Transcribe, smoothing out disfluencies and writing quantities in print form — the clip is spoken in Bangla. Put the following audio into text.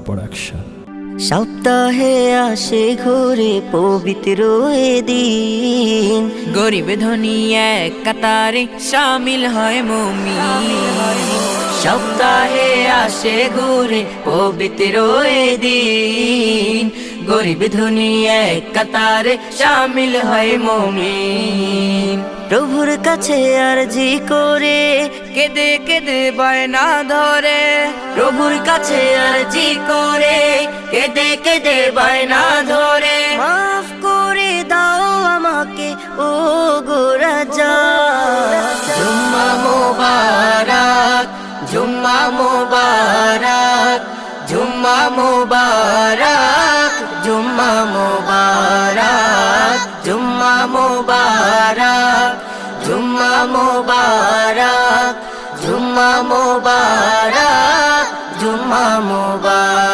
প্রোডাকশন। সপ্তাহে আসে ঘুরে পবিত্র এ দিন, গরিব ধনী এক কাতারে শামিল হয় মুমিন। সপ্তাহে আসে ঘুরে পবিত্র এ দিন, গরিব ধনী এক কাতারে শামিল হয় মুমিন। প্রভুর কাছে আরজি করে কেঁদে কেঁদে বায়না ধরে, প্রভুর কাছে আরজি করে কেঁদে কেঁদে বায়না ধরে, মাফ করে দাও আমাকে ও গো রাজা। জুম্মা মুবারক, জুম্মা মুবারক, জুম্মা মুবারক, জুম্মা মুবারক, জুম্মা মুবারক, জুম্মা মুবারক, জুম্মা মুবারক, জুম্মা মুবারক।